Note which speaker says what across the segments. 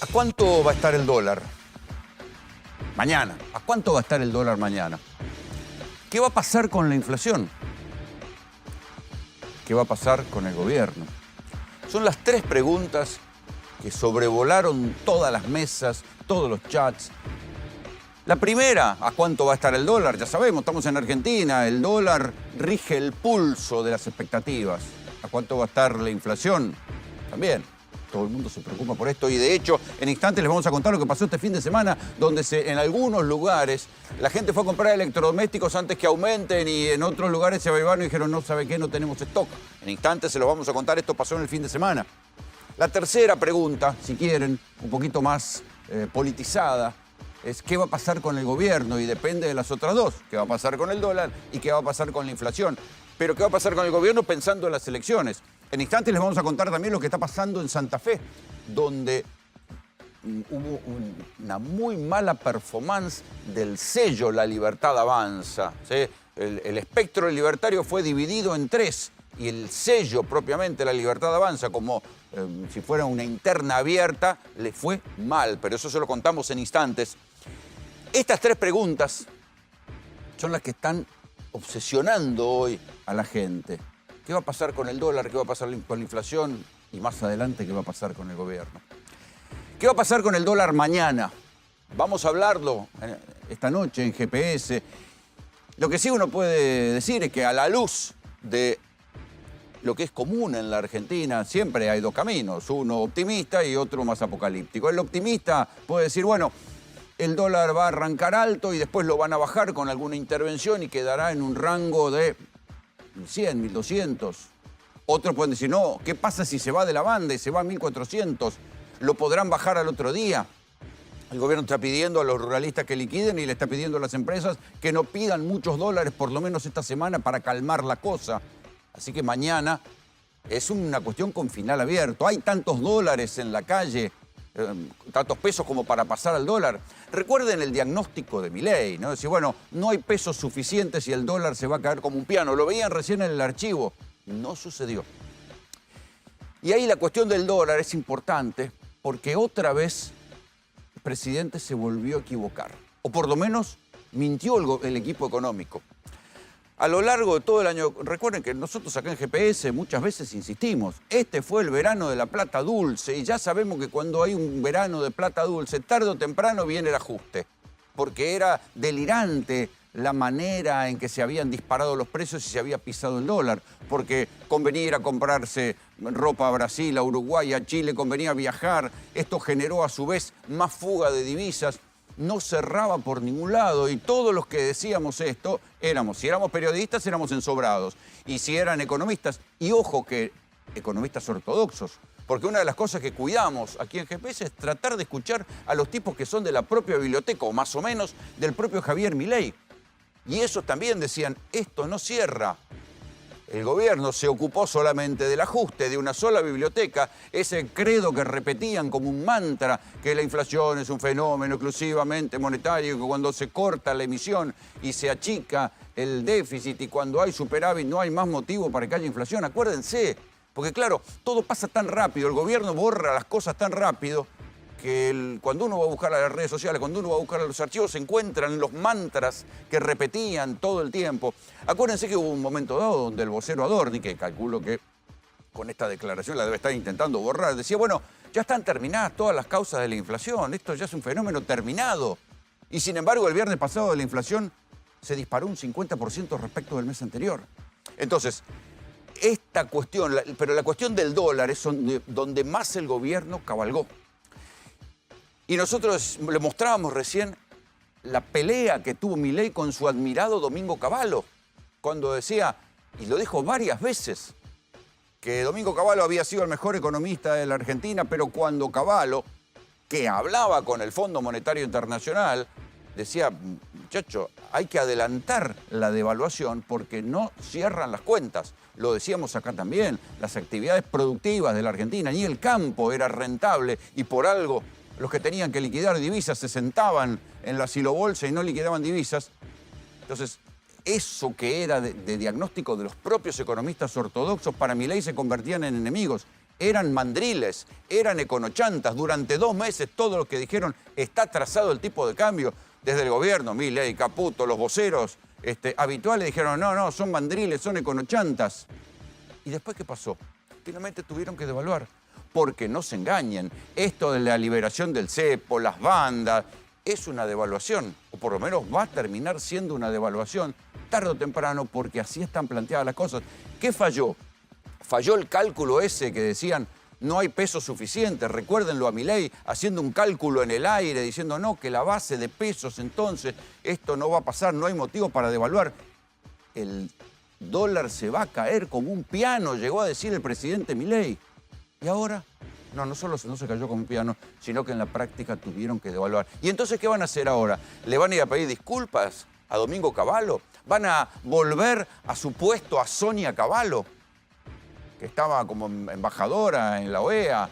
Speaker 1: ¿A cuánto va a estar el dólar mañana? ¿A cuánto va a estar el dólar mañana? ¿Qué va a pasar con la inflación? ¿Qué va a pasar con el gobierno? Son las tres preguntas que sobrevolaron todas las mesas, todos los chats. La primera, ¿a cuánto va a estar el dólar? Ya sabemos, estamos en Argentina, el dólar rige el pulso de las expectativas. ¿A cuánto va a estar la inflación? También. Todo el mundo se preocupa por esto y de hecho en instantes les vamos a contar lo que pasó este fin de semana donde en algunos lugares la gente fue a comprar electrodomésticos antes que aumenten y en otros lugares se avivaron y dijeron no, ¿sabe qué? No tenemos stock. En instantes se lo vamos a contar, esto pasó en el fin de semana. La tercera pregunta, si quieren, un poquito más politizada, es qué va a pasar con el gobierno y depende de las otras dos. ¿Qué va a pasar con el dólar y qué va a pasar con la inflación? Pero ¿qué va a pasar con el gobierno pensando en las elecciones? En instantes les vamos a contar también lo que está pasando en Santa Fe, donde hubo una muy mala performance del sello La Libertad Avanza. ¿Sí? El espectro libertario fue dividido en tres y el sello propiamente La Libertad Avanza, como si fuera una interna abierta, le fue mal, pero eso se lo contamos en instantes. Estas tres preguntas son las que están obsesionando hoy a la gente. ¿Qué va a pasar con el dólar? ¿Qué va a pasar con la inflación? Y más adelante, ¿qué va a pasar con el gobierno? ¿Qué va a pasar con el dólar mañana? Vamos a hablarlo esta noche en GPS. Lo que sí uno puede decir es que a la luz de lo que es común en la Argentina, siempre hay dos caminos, uno optimista y otro más apocalíptico. El optimista puede decir, bueno, el dólar va a arrancar alto y después lo van a bajar con alguna intervención y quedará en un rango de 100, 1200. Otros pueden decir, no, ¿qué pasa si se va de la banda y se va a 1400? ¿Lo podrán bajar al otro día? El gobierno está pidiendo a los ruralistas que liquiden y le está pidiendo a las empresas que no pidan muchos dólares por lo menos esta semana para calmar la cosa. Así que mañana es una cuestión con final abierto. Hay tantos dólares en la calle, tantos pesos como para pasar al dólar. Recuerden el diagnóstico de Milei, ¿no? Decir, bueno, no hay pesos suficientes y el dólar se va a caer como un piano. Lo veían recién en el archivo. No sucedió. Y ahí la cuestión del dólar es importante porque otra vez el presidente se volvió a equivocar. O por lo menos mintió el equipo económico. A lo largo de todo el año, recuerden que nosotros acá en GPS muchas veces insistimos, este fue el verano de la plata dulce y ya sabemos que cuando hay un verano de plata dulce, tarde o temprano viene el ajuste, porque era delirante la manera en que se habían disparado los precios y se había pisado el dólar, porque convenía ir a comprarse ropa a Brasil, a Uruguay, a Chile, convenía viajar, esto generó a su vez más fuga de divisas. No cerraba por ningún lado y todos los que decíamos esto si éramos periodistas éramos ensobrados y si eran economistas, y ojo que economistas ortodoxos, porque una de las cosas que cuidamos aquí en GPS es tratar de escuchar a los tipos que son de la propia biblioteca o más o menos del propio Javier Milei. Y esos también decían, esto no cierra. El gobierno se ocupó solamente del ajuste de una sola biblioteca, ese credo que repetían como un mantra, que la inflación es un fenómeno exclusivamente monetario, que cuando se corta la emisión y se achica el déficit y cuando hay superávit no hay más motivo para que haya inflación. Acuérdense, porque claro, todo pasa tan rápido, el gobierno borra las cosas tan rápido, que cuando uno va a buscar a las redes sociales, cuando uno va a buscar a los archivos, se encuentran los mantras que repetían todo el tiempo. Acuérdense que hubo un momento dado donde el vocero Adorni, que calculo que con esta declaración la debe estar intentando borrar, decía, bueno, ya están terminadas todas las causas de la inflación, esto ya es un fenómeno terminado. Y sin embargo, el viernes pasado la inflación se disparó un 50% respecto del mes anterior. Entonces, esta cuestión, pero la cuestión del dólar es donde más el gobierno cabalgó. Y nosotros le mostrábamos recién la pelea que tuvo Milei con su admirado Domingo Cavallo, cuando decía, y lo dijo varias veces, que Domingo Cavallo había sido el mejor economista de la Argentina, pero cuando Cavallo, que hablaba con el Fondo Monetario Internacional, decía, muchacho, hay que adelantar la devaluación porque no cierran las cuentas. Lo decíamos acá también, las actividades productivas de la Argentina, ni el campo era rentable y por algo los que tenían que liquidar divisas se sentaban en la silobolsa y no liquidaban divisas. Entonces, eso que era de diagnóstico de los propios economistas ortodoxos, para Milei se convertían en enemigos. eran mandriles, eran econochantas. Durante 2 meses todo lo que dijeron está trazado el tipo de cambio. Desde el gobierno, Milei, Caputo, los voceros habituales dijeron, no, son mandriles, son econochantas. ¿Y después qué pasó? Finalmente tuvieron que devaluar. Porque no se engañen, esto de la liberación del cepo, las bandas, es una devaluación, o por lo menos va a terminar siendo una devaluación tarde o temprano, porque así están planteadas las cosas. ¿Qué falló? Falló el cálculo ese que decían, no hay pesos suficientes. Recuérdenlo a Milei haciendo un cálculo en el aire, diciendo, no, que la base de pesos, entonces, esto no va a pasar, no hay motivo para devaluar. El dólar se va a caer como un piano, llegó a decir el presidente Milei. ¿Y ahora? No solo no se cayó como un piano, sino que en la práctica tuvieron que devaluar. ¿Y entonces qué van a hacer ahora? ¿Le van a ir a pedir disculpas a Domingo Cavallo? ¿Van a volver a su puesto a Sonia Cavallo, que estaba como embajadora en la OEA?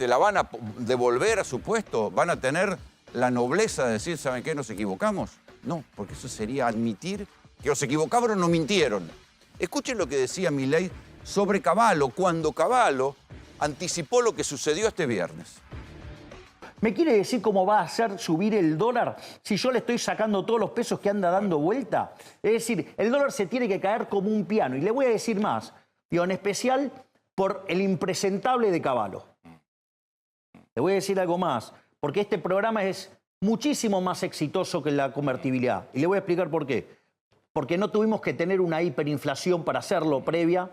Speaker 1: ¿La van a devolver a su puesto? ¿Van a tener la nobleza de decir, ¿saben qué? ¿Nos equivocamos? No, porque eso sería admitir que os equivocaron o no mintieron. Escuchen lo que decía Milei sobre Cavallo, cuando Cavallo anticipó lo que sucedió este viernes.
Speaker 2: ¿Me quiere decir cómo va a hacer subir el dólar si yo le estoy sacando todos los pesos que anda dando vuelta? Es decir, el dólar se tiene que caer como un piano. Y le voy a decir más, digo, en especial por el impresentable de Cavallo. Le voy a decir algo más, porque este programa es muchísimo más exitoso que la convertibilidad. Y le voy a explicar por qué. Porque no tuvimos que tener una hiperinflación para hacerlo previa,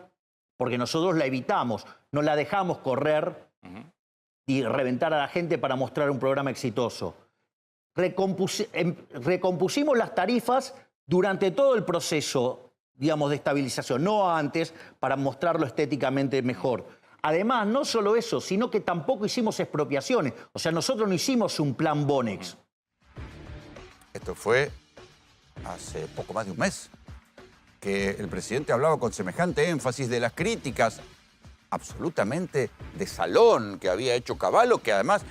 Speaker 2: porque nosotros la evitamos, no la dejamos correr y reventar a la gente para mostrar un programa exitoso. Recompusimos las tarifas durante todo el proceso, digamos, de estabilización, no antes, para mostrarlo estéticamente mejor. Además, no solo eso, sino que tampoco hicimos expropiaciones. O sea, nosotros no hicimos un plan Bonex.
Speaker 1: Esto fue hace poco más de un mes que el presidente hablaba con semejante énfasis de las críticas absolutamente de salón que había hecho Cavallo, que además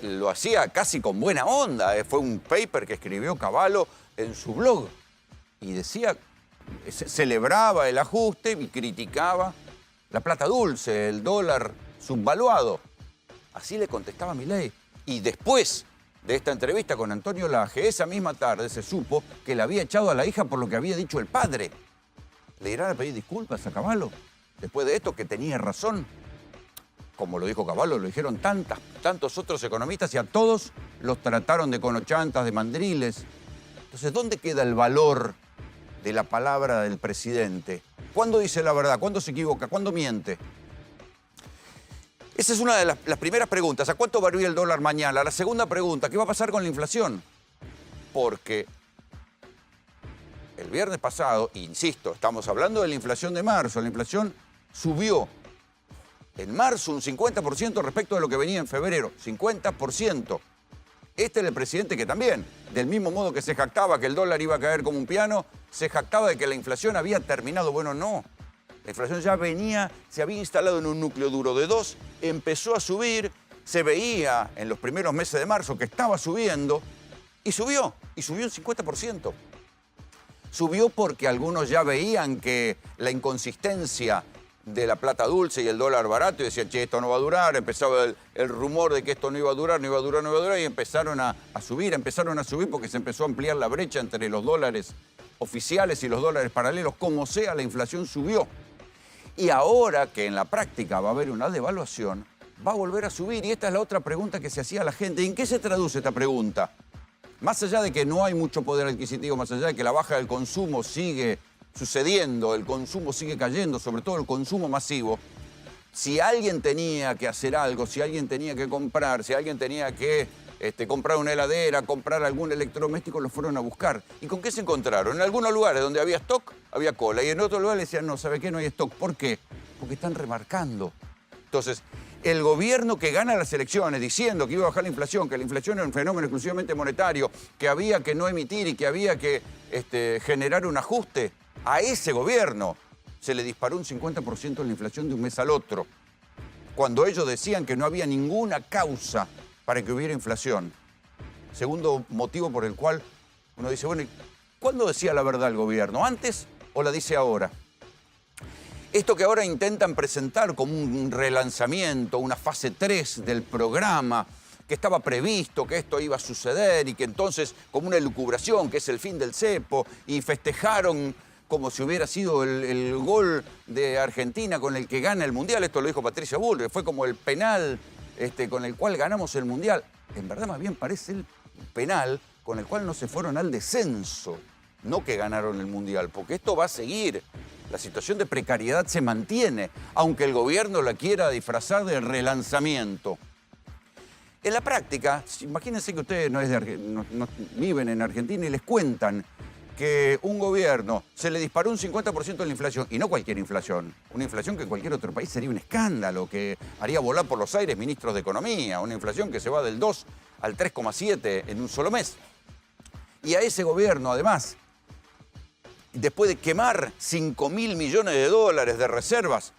Speaker 1: lo hacía casi con buena onda. Fue un paper que escribió Cavallo en su blog y decía, celebraba el ajuste y criticaba la plata dulce, el dólar subvaluado. Así le contestaba Milei. Y después de esta entrevista con Antonio Laje, esa misma tarde se supo que le había echado a la hija por lo que había dicho el padre. ¿Le irán a pedir disculpas a Cavallo? Después de esto, que tenía razón. Como lo dijo Cavallo, lo dijeron tantos otros economistas y a todos los trataron de conochantas, de mandriles. Entonces, ¿dónde queda el valor de la palabra del presidente? ¿Cuándo dice la verdad? ¿Cuándo se equivoca? ¿Cuándo miente? Esa es una de las primeras preguntas. ¿A cuánto va a ir el dólar mañana? La segunda pregunta, ¿qué va a pasar con la inflación? Porque el viernes pasado, insisto, estamos hablando de la inflación de marzo. La inflación subió en marzo un 50% respecto de lo que venía en febrero. 50%. Este era el presidente que también, del mismo modo que se jactaba que el dólar iba a caer como un piano, se jactaba de que la inflación había terminado. Bueno, no. La inflación ya venía, se había instalado en un núcleo duro de 2, empezó a subir, se veía en los primeros meses de marzo que estaba subiendo y subió un 50%. Subió porque algunos ya veían que la inconsistencia de la plata dulce y el dólar barato y decían, che, esto no va a durar. Empezaba el rumor de que esto no iba a durar y empezaron a subir porque se empezó a ampliar la brecha entre los dólares oficiales y los dólares paralelos. Como sea, la inflación subió. Y ahora que en la práctica va a haber una devaluación, va a volver a subir. Y esta es la otra pregunta que se hacía a la gente. ¿En qué se traduce esta pregunta? Más allá de que no hay mucho poder adquisitivo, más allá de que la baja del consumo sigue sucediendo, el consumo sigue cayendo, sobre todo el consumo masivo, si alguien tenía que hacer algo, si alguien tenía que comprar, si alguien tenía que comprar una heladera, comprar algún electrodoméstico, lo fueron a buscar. ¿Y con qué se encontraron? En algunos lugares donde había stock, había cola. Y en otros lugares decían, no, ¿sabe qué? No hay stock. ¿Por qué? Porque están remarcando. Entonces, el gobierno que gana las elecciones diciendo que iba a bajar la inflación, que la inflación era un fenómeno exclusivamente monetario, que había que no emitir y que había que generar un ajuste, a ese gobierno se le disparó un 50% en la inflación de un mes al otro, cuando ellos decían que no había ninguna causa para que hubiera inflación. Segundo motivo por el cual uno dice, bueno, ¿cuándo decía la verdad el gobierno? ¿Antes o la dice ahora? Esto que ahora intentan presentar como un relanzamiento, una fase 3 del programa, que estaba previsto que esto iba a suceder y que entonces, como una elucubración, que es el fin del cepo, y festejaron como si hubiera sido el gol de Argentina con el que gana el Mundial. Esto lo dijo Patricia Bullrich, fue como el penal con el cual ganamos el Mundial. En verdad, más bien parece el penal con el cual no se fueron al descenso, no que ganaron el Mundial, porque esto va a seguir. La situación de precariedad se mantiene, aunque el gobierno la quiera disfrazar de relanzamiento. En la práctica, imagínense que ustedes no viven en Argentina y les cuentan que un gobierno se le disparó un 50% de la inflación, y no cualquier inflación, una inflación que en cualquier otro país sería un escándalo, que haría volar por los aires ministros de Economía, una inflación que se va del 2 al 3,7 en un solo mes. Y a ese gobierno, además, después de quemar 5.000 millones de dólares de reservas,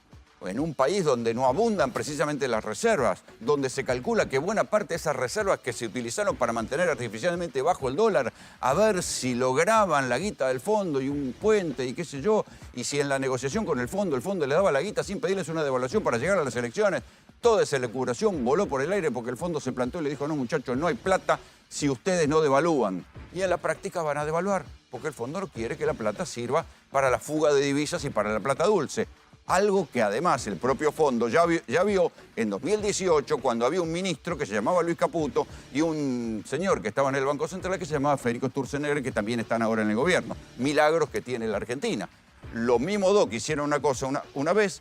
Speaker 1: en un país donde no abundan precisamente las reservas, donde se calcula que buena parte de esas reservas que se utilizaron para mantener artificialmente bajo el dólar, a ver si lograban la guita del fondo y un puente y qué sé yo, y si en la negociación con el fondo le daba la guita sin pedirles una devaluación para llegar a las elecciones, toda esa elucubración voló por el aire porque el fondo se plantó y le dijo, no muchachos, no hay plata si ustedes no devalúan. Y en la práctica van a devaluar, porque el fondo no quiere que la plata sirva para la fuga de divisas y para la plata dulce. Algo que además el propio fondo ya vio en 2018 cuando había un ministro que se llamaba Luis Caputo y un señor que estaba en el Banco Central que se llamaba Federico Sturzenegger, que también están ahora en el gobierno. Milagros que tiene la Argentina. Los mismos dos que hicieron una cosa una vez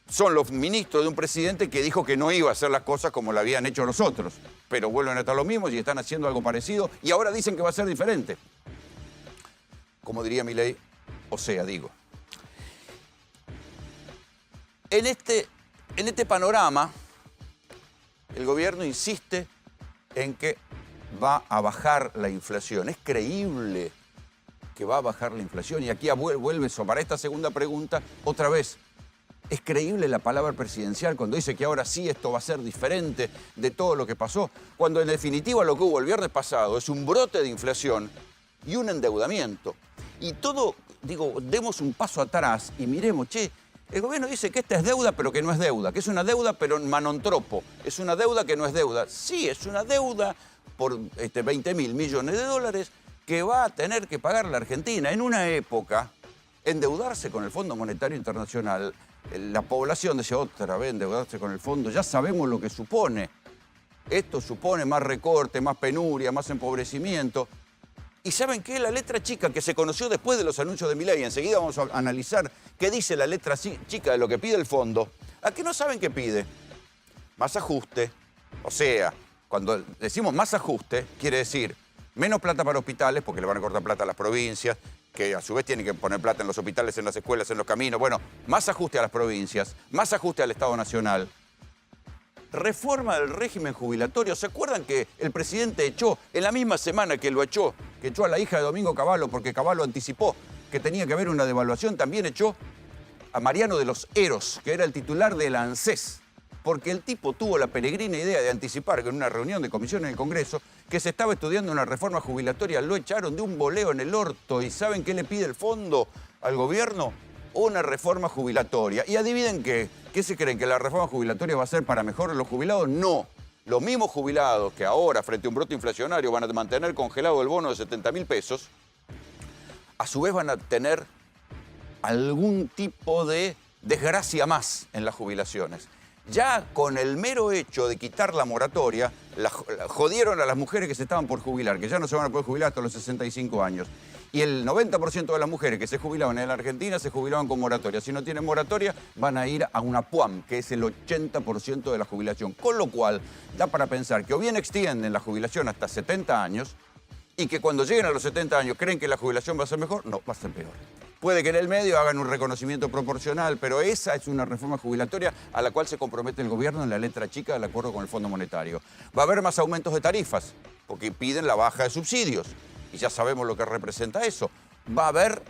Speaker 1: son los ministros de un presidente que dijo que no iba a hacer las cosas como lo habían hecho los otros. Pero vuelven a estar los mismos y están haciendo algo parecido y ahora dicen que va a ser diferente. Como diría Milei, o sea, digo. En este panorama, el gobierno insiste en que va a bajar la inflación. Es creíble que va a bajar la inflación. Y aquí vuelve para esta segunda pregunta otra vez. ¿Es creíble la palabra presidencial cuando dice que ahora sí esto va a ser diferente de todo lo que pasó? Cuando en definitiva lo que hubo el viernes pasado es un brote de inflación y un endeudamiento. Y todo, digo, demos un paso atrás y miremos, el gobierno dice que esta es deuda, pero que no es deuda, que es una deuda, pero en manontropo. Es una deuda que no es deuda. Sí, es una deuda por 20.000 millones de dólares que va a tener que pagar la Argentina. En una época, endeudarse con el Fondo Monetario Internacional, la población decía, otra vez endeudarse con el fondo, ya sabemos lo que supone. Esto supone más recorte, más penuria, más empobrecimiento. ¿Y saben qué? La letra chica que se conoció después de los anuncios de Milei, enseguida vamos a analizar qué dice la letra chica de lo que pide el fondo. ¿A qué no saben qué pide? Más ajuste. O sea, cuando decimos más ajuste, quiere decir menos plata para hospitales, porque le van a cortar plata a las provincias, que a su vez tienen que poner plata en los hospitales, en las escuelas, en los caminos. Bueno, más ajuste a las provincias, más ajuste al Estado Nacional. Reforma del régimen jubilatorio. ¿Se acuerdan que el presidente echó, en la misma semana que lo echó, que echó a la hija de Domingo Cavallo porque Cavallo anticipó que tenía que haber una devaluación, también echó a Mariano de los Heros, que era el titular del ANSES, porque el tipo tuvo la peregrina idea de anticipar que en una reunión de comisión en el Congreso que se estaba estudiando una reforma jubilatoria, lo echaron de un boleo en el orto. ¿Y saben qué le pide el fondo al gobierno? Una reforma jubilatoria. Y adivinen qué se creen, que la reforma jubilatoria va a ser para mejorar los jubilados. No. Los mismos jubilados que ahora, frente a un brote inflacionario, van a mantener congelado el bono de 70.000 pesos, a su vez van a tener algún tipo de desgracia más en las jubilaciones. Ya con el mero hecho de quitar la moratoria, jodieron a las mujeres que se estaban por jubilar, que ya no se van a poder jubilar hasta los 65 años. Y el 90% de las mujeres que se jubilaban en la Argentina se jubilaban con moratoria. Si no tienen moratoria, van a ir a una PUAM, que es el 80% de la jubilación. Con lo cual, da para pensar que o bien extienden la jubilación hasta 70 años, y que cuando lleguen a los 70 años creen que la jubilación va a ser mejor, no, va a ser peor. Puede que en el medio hagan un reconocimiento proporcional, pero esa es una reforma jubilatoria a la cual se compromete el gobierno en la letra chica del acuerdo con el Fondo Monetario. Va a haber más aumentos de tarifas, porque piden la baja de subsidios. Y ya sabemos lo que representa eso. Va a haber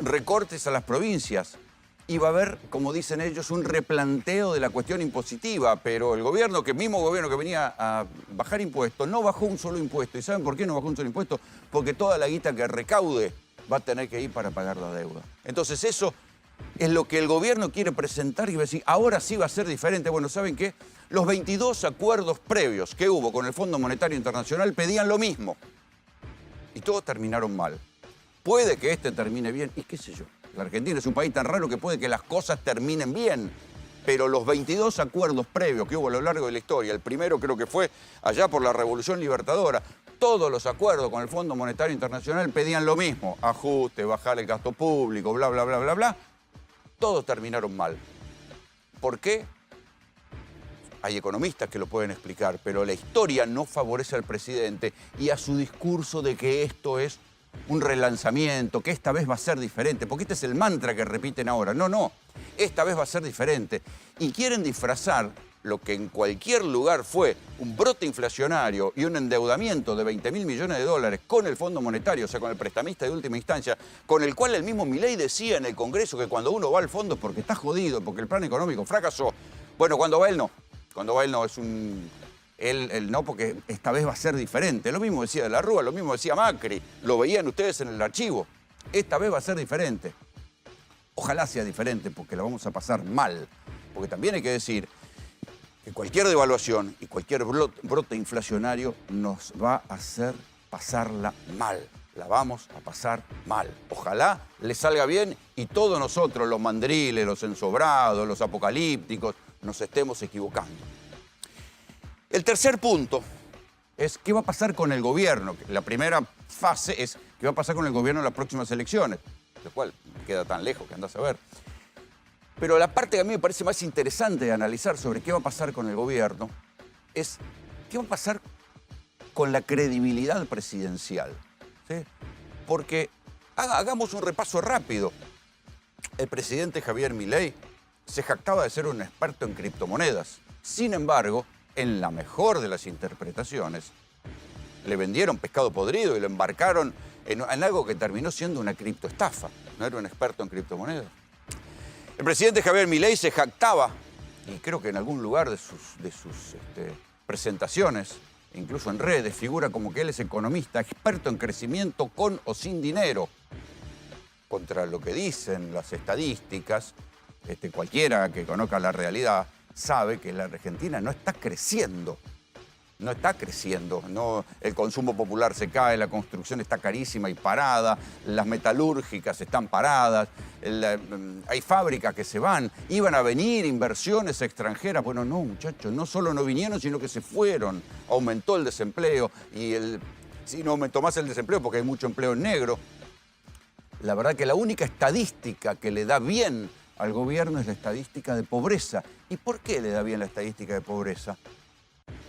Speaker 1: recortes a las provincias. Y va a haber, como dicen ellos, un replanteo de la cuestión impositiva. Pero el gobierno, mismo gobierno que venía a bajar impuestos, no bajó un solo impuesto. ¿Y saben por qué no bajó un solo impuesto? Porque toda la guita que recaude va a tener que ir para pagar la deuda. Entonces eso es lo que el gobierno quiere presentar y va a decir, ahora sí va a ser diferente. Bueno, ¿saben qué? Los 22 acuerdos previos que hubo con el Fondo Monetario Internacional pedían lo mismo. Y todos terminaron mal. Puede que este termine bien, y qué sé yo. La Argentina es un país tan raro que puede que las cosas terminen bien. Pero los 22 acuerdos previos que hubo a lo largo de la historia, el primero creo que fue allá por la Revolución Libertadora, todos los acuerdos con el Fondo Monetario Internacional pedían lo mismo. Ajuste, bajar el gasto público, bla, bla, bla, bla, bla. Todos terminaron mal. ¿Por qué? Hay economistas que lo pueden explicar, pero la historia no favorece al presidente y a su discurso de que esto es un relanzamiento, que esta vez va a ser diferente, porque este es el mantra que repiten ahora. No, no, esta vez va a ser diferente. Y quieren disfrazar lo que en cualquier lugar fue un brote inflacionario y un endeudamiento de 20.000 millones de dólares con el Fondo Monetario, o sea, con el prestamista de última instancia, con el cual el mismo Milei decía en el Congreso que cuando uno va al fondo es porque está jodido, porque el plan económico fracasó. Bueno, cuando va él no. Cuando va él no, es un... Él no, porque esta vez va a ser diferente. Lo mismo decía de la Rúa, lo mismo decía Macri. Lo veían ustedes en el archivo. Esta vez va a ser diferente. Ojalá sea diferente, porque la vamos a pasar mal. Porque también hay que decir que cualquier devaluación y cualquier brote inflacionario nos va a hacer pasarla mal. La vamos a pasar mal. Ojalá le salga bien y todos nosotros, los mandriles, los ensobrados, los apocalípticos, nos estemos equivocando. El tercer punto es qué va a pasar con el gobierno. La primera fase es qué va a pasar con el gobierno en las próximas elecciones, lo cual queda tan lejos que andás a ver. Pero la parte que a mí me parece más interesante de analizar sobre qué va a pasar con el gobierno es qué va a pasar con la credibilidad presidencial. ¿Sí? Porque hagamos un repaso rápido. El presidente Javier Milei se jactaba de ser un experto en criptomonedas. Sin embargo, en la mejor de las interpretaciones, le vendieron pescado podrido y lo embarcaron en algo que terminó siendo una criptoestafa. No era un experto en criptomonedas. El presidente Javier Milei se jactaba, y creo que en algún lugar de sus presentaciones, incluso en redes, figura como que él es economista, experto en crecimiento con o sin dinero. Contra lo que dicen las estadísticas, cualquiera que conozca la realidad sabe que la Argentina no está creciendo. No está creciendo. No, el consumo popular se cae, la construcción está carísima y parada, las metalúrgicas están paradas, hay fábricas que se van, iban a venir inversiones extranjeras. Bueno, no, muchachos, no solo no vinieron, sino que se fueron. Aumentó el desempleo y sí, no aumentó más el desempleo porque hay mucho empleo en negro. La verdad que la única estadística que le da bien al gobierno es la estadística de pobreza. ¿Y por qué le da bien la estadística de pobreza?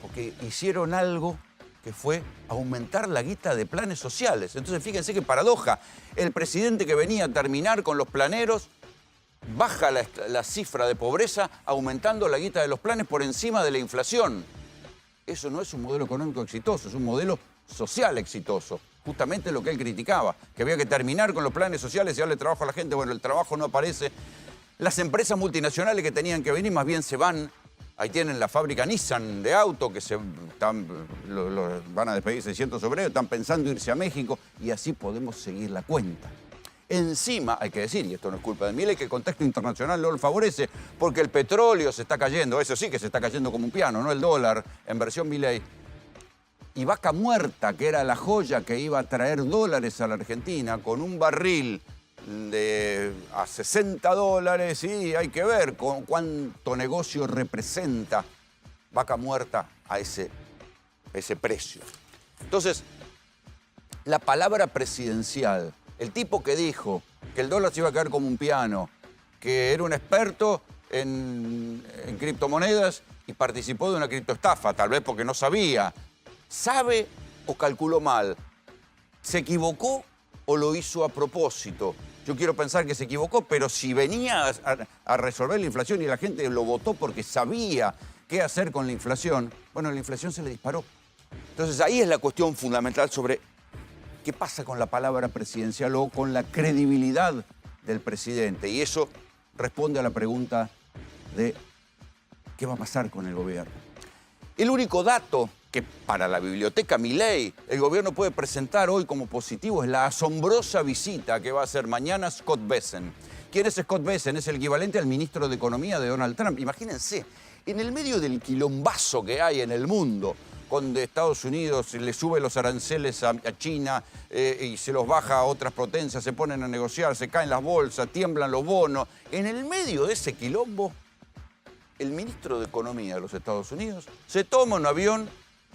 Speaker 1: Porque hicieron algo que fue aumentar la guita de planes sociales. Entonces, fíjense qué paradoja. El presidente que venía a terminar con los planeros baja la cifra de pobreza aumentando la guita de los planes por encima de la inflación. Eso no es un modelo económico exitoso, es un modelo social exitoso. Justamente lo que él criticaba, que había que terminar con los planes sociales y darle trabajo a la gente. Bueno, el trabajo no aparece. Las empresas multinacionales que tenían que venir más bien se van. Ahí tienen la fábrica Nissan de auto, que van a despedir 600 obreros, están pensando irse a México y así podemos seguir la cuenta. Encima, hay que decir, y esto no es culpa de Milei, que el contexto internacional no lo favorece porque el petróleo se está cayendo, eso sí que se está cayendo como un piano, no el dólar, en versión Milei. Y Vaca Muerta, que era la joya que iba a traer dólares a la Argentina, con un barril a 60 dólares, y hay que ver cuánto negocio representa Vaca Muerta a ese precio. Entonces, la palabra presidencial, el tipo que dijo que el dólar se iba a caer como un piano, que era un experto en criptomonedas y participó de una criptoestafa, tal vez porque no sabía, ¿sabe o calculó mal? ¿Se equivocó o lo hizo a propósito? Yo quiero pensar que se equivocó, pero si venía a resolver la inflación y la gente lo votó porque sabía qué hacer con la inflación, bueno, la inflación se le disparó. Entonces ahí es la cuestión fundamental sobre qué pasa con la palabra presidencial o con la credibilidad del presidente. Y eso responde a la pregunta de qué va a pasar con el gobierno. El único dato que para la biblioteca Milei el gobierno puede presentar hoy como positivo es la asombrosa visita que va a hacer mañana Scott Bessent. ¿Quién es Scott Bessent? Es el equivalente al ministro de Economía de Donald Trump. Imagínense, en el medio del quilombazo que hay en el mundo, donde Estados Unidos le sube los aranceles a China y se los baja a otras potencias, se ponen a negociar, se caen las bolsas, tiemblan los bonos. En el medio de ese quilombo, el ministro de Economía de los Estados Unidos se toma un avión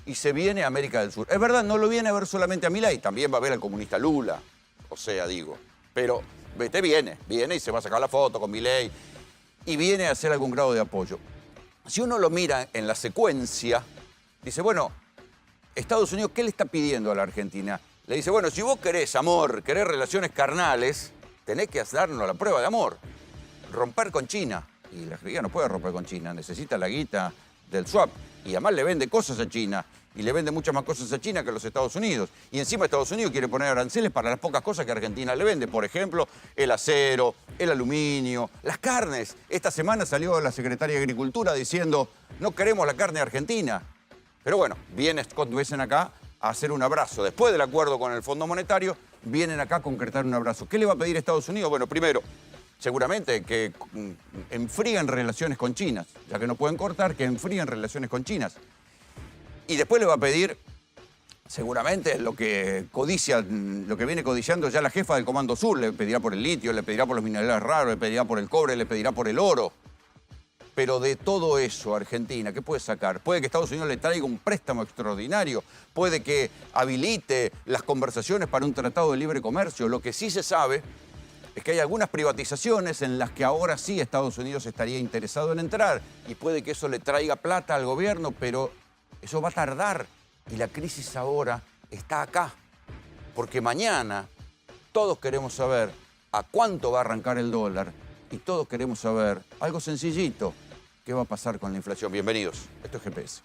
Speaker 1: y se viene a América del Sur. Es verdad, no lo viene a ver solamente a Milei, también va a ver al comunista Lula, o sea, digo. Pero viene y se va a sacar la foto con Milei y viene a hacer algún grado de apoyo. Si uno lo mira en la secuencia, dice, bueno, Estados Unidos, ¿qué le está pidiendo a la Argentina? Le dice, bueno, si vos querés amor, querés relaciones carnales, tenés que darnos la prueba de amor. Romper con China. Y la Argentina no puede romper con China, necesita la guita del swap. Y además le vende cosas a China. Y le vende muchas más cosas a China que a los Estados Unidos. Y encima Estados Unidos quiere poner aranceles para las pocas cosas que Argentina le vende. Por ejemplo, el acero, el aluminio, las carnes. Esta semana salió la secretaria de Agricultura diciendo, no queremos la carne argentina. Pero bueno, viene Scott Bessent acá a hacer un abrazo. Después del acuerdo con el Fondo Monetario, vienen acá a concretar un abrazo. ¿Qué le va a pedir a Estados Unidos? Bueno, primero, seguramente que enfríen relaciones con China, ya que no pueden cortar, que enfríen relaciones con China. Y después le va a pedir, seguramente, lo que viene codiciando ya la jefa del Comando Sur. Le pedirá por el litio, le pedirá por los minerales raros, le pedirá por el cobre, le pedirá por el oro. Pero de todo eso, Argentina, ¿qué puede sacar? Puede que Estados Unidos le traiga un préstamo extraordinario, puede que habilite las conversaciones para un tratado de libre comercio. Lo que sí se sabe es que hay algunas privatizaciones en las que ahora sí Estados Unidos estaría interesado en entrar y puede que eso le traiga plata al gobierno, pero eso va a tardar y la crisis ahora está acá. Porque mañana todos queremos saber a cuánto va a arrancar el dólar y todos queremos saber algo sencillito, qué va a pasar con la inflación. Bienvenidos, esto es GPS.